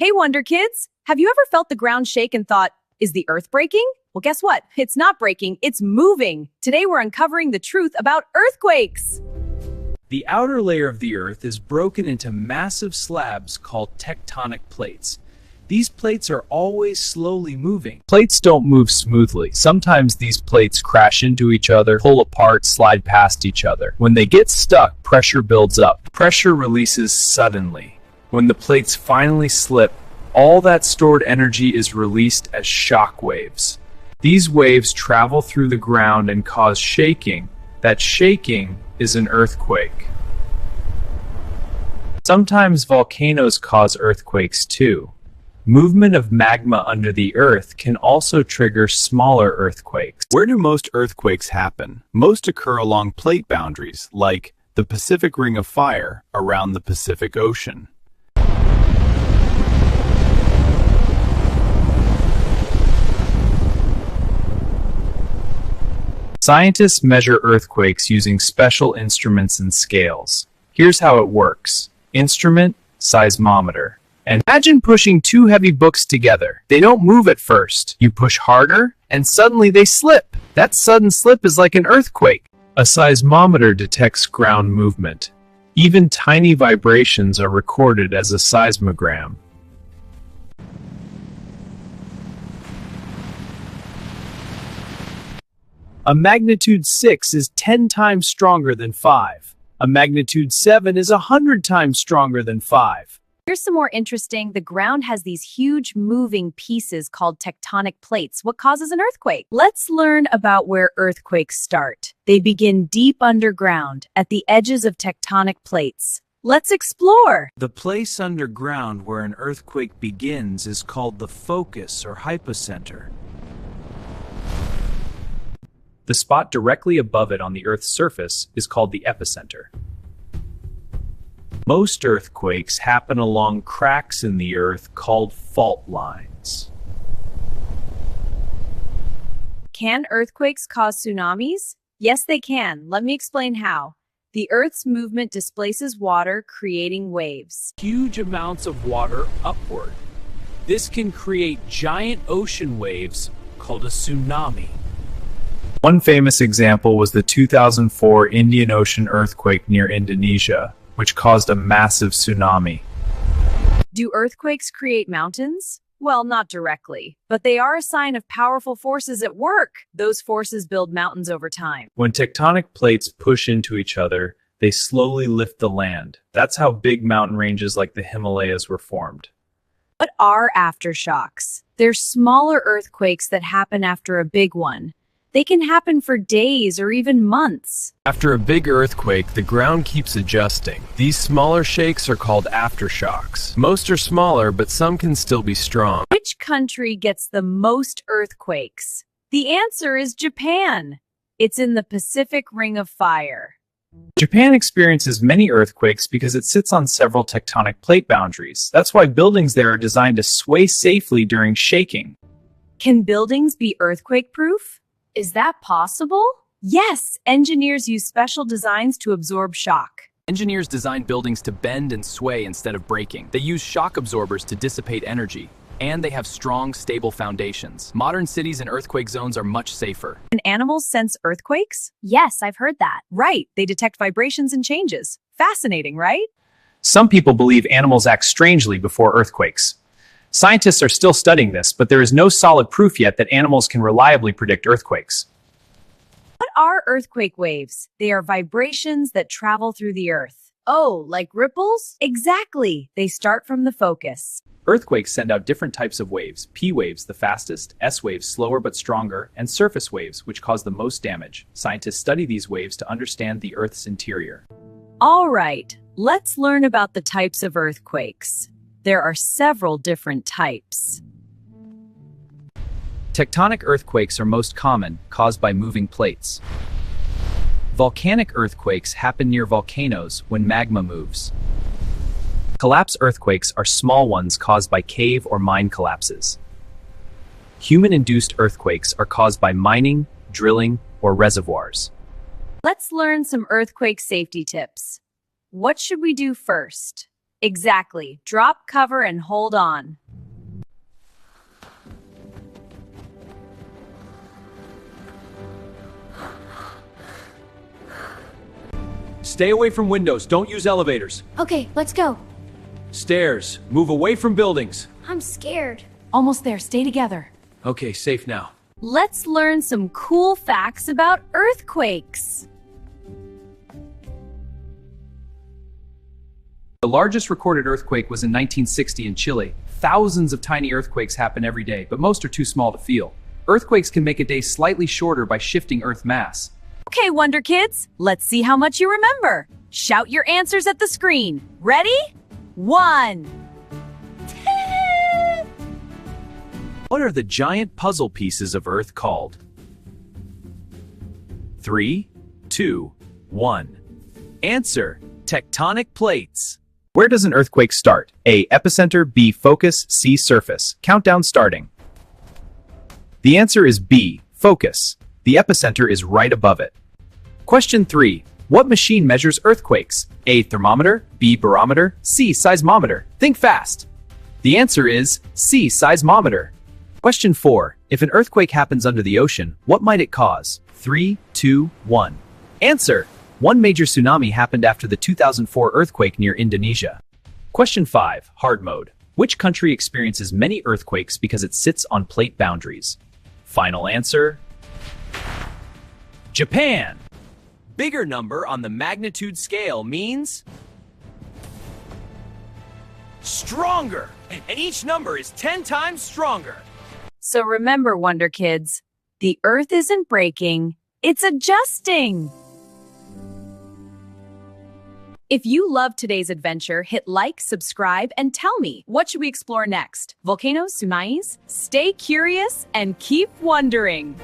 Hey, Wonder Kids! Have you ever felt the ground shake and thought, is the earth breaking? Well, guess what? It's not breaking, it's moving. Today we're uncovering the truth about earthquakes. The outer layer of the Earth is broken into massive slabs called tectonic plates. These plates are always slowly moving. Plates don't move smoothly. Sometimes these plates crash into each other, pull apart, slide past each other. When they get stuck, pressure builds up. Pressure releases suddenly. When the plates finally slip, all that stored energy is released as shock waves. These waves travel through the ground and cause shaking. That shaking is an earthquake. Sometimes volcanoes cause earthquakes too. Movement of magma under the earth can also trigger smaller earthquakes. Where do most earthquakes happen? Most occur along plate boundaries, like the Pacific Ring of Fire around the Pacific Ocean. Scientists measure earthquakes using special instruments and scales. Here's how it works. Instrument, seismometer. And imagine pushing two heavy books together. They don't move at first. You push harder, and suddenly they slip. That sudden slip is like an earthquake. A seismometer detects ground movement. Even tiny vibrations are recorded as a seismogram. A magnitude 6 is 10 times stronger than 5. A magnitude 7 is 100 times stronger than 5. Here's some more interesting. The ground has these huge moving pieces called tectonic plates. What causes an earthquake? Let's learn about where earthquakes start. They begin deep underground, at the edges of tectonic plates. Let's explore. The place underground where an earthquake begins is called the focus or hypocenter. The spot directly above it on the Earth's surface is called the epicenter. Most earthquakes happen along cracks in the Earth called fault lines. Can earthquakes cause tsunamis? Yes, they can. Let me explain how. The Earth's movement displaces water, creating waves. Huge amounts of water upward. This can create giant ocean waves called a tsunami. One famous example was the 2004 Indian Ocean earthquake near Indonesia, which caused a massive tsunami. Do earthquakes create mountains? Well, not directly, but they are a sign of powerful forces at work. Those forces build mountains over time. When tectonic plates push into each other, they slowly lift the land. That's how big mountain ranges like the Himalayas were formed. What are aftershocks? They're smaller earthquakes that happen after a big one. They can happen for days or even months. After a big earthquake, the ground keeps adjusting. These smaller shakes are called aftershocks. Most are smaller, but some can still be strong. Which country gets the most earthquakes? The answer is Japan. It's in the Pacific Ring of Fire. Japan experiences many earthquakes because it sits on several tectonic plate boundaries. That's why buildings there are designed to sway safely during shaking. Can buildings be earthquake-proof? Is that possible? Yes, engineers use special designs to absorb shock. Engineers design buildings to bend and sway instead of breaking. They use shock absorbers to dissipate energy. And they have strong, stable foundations. Modern cities in earthquake zones are much safer. Can animals sense earthquakes? Yes, I've heard that. Right, they detect vibrations and changes. Fascinating, right? Some people believe animals act strangely before earthquakes. Scientists are still studying this, but there is no solid proof yet that animals can reliably predict earthquakes. What are earthquake waves? They are vibrations that travel through the earth. Oh, like ripples? Exactly. They start from the focus. Earthquakes send out different types of waves. P waves, the fastest, S waves, slower but stronger, and surface waves, which cause the most damage. Scientists study these waves to understand the Earth's interior. All right, let's learn about the types of earthquakes. There are several different types. Tectonic earthquakes are most common, caused by moving plates. Volcanic earthquakes happen near volcanoes when magma moves. Collapse earthquakes are small ones caused by cave or mine collapses. Human-induced earthquakes are caused by mining, drilling, or reservoirs. Let's learn some earthquake safety tips. What should we do first? Exactly. Drop cover and hold on. Stay away from windows. Don't use elevators. Okay, let's go. Stairs. Move away from buildings. I'm scared. Almost there. Stay together. Okay, safe now. Let's learn some cool facts about earthquakes. The largest recorded earthquake was in 1960 in Chile. Thousands of tiny earthquakes happen every day, but most are too small to feel. Earthquakes can make a day slightly shorter by shifting Earth mass. Okay, Wonder Kids, let's see how much you remember. Shout your answers at the screen. Ready? 1. What are the giant puzzle pieces of Earth called? 3, 2, 1. Answer: tectonic plates. Where does an earthquake start? A. Epicenter. B. Focus. C. Surface. Countdown starting. The answer is B. Focus. The epicenter is right above it. Question 3. What machine measures earthquakes? A. Thermometer. B. Barometer. C. Seismometer. Think fast. The answer is C. Seismometer. Question 4. If an earthquake happens under the ocean, what might it cause? 3, 2, 1. Answer: one major tsunami happened after the 2004 earthquake near Indonesia. Question 5. Hard mode. Which country experiences many earthquakes because it sits on plate boundaries? Final answer: Japan. Bigger number on the magnitude scale means stronger, and each number is 10 times stronger. So remember, Wonder Kids, the Earth isn't breaking, it's adjusting. If you loved today's adventure, hit like, subscribe, and tell me, what should we explore next? Volcanoes, tsunamis? Stay curious and keep wondering.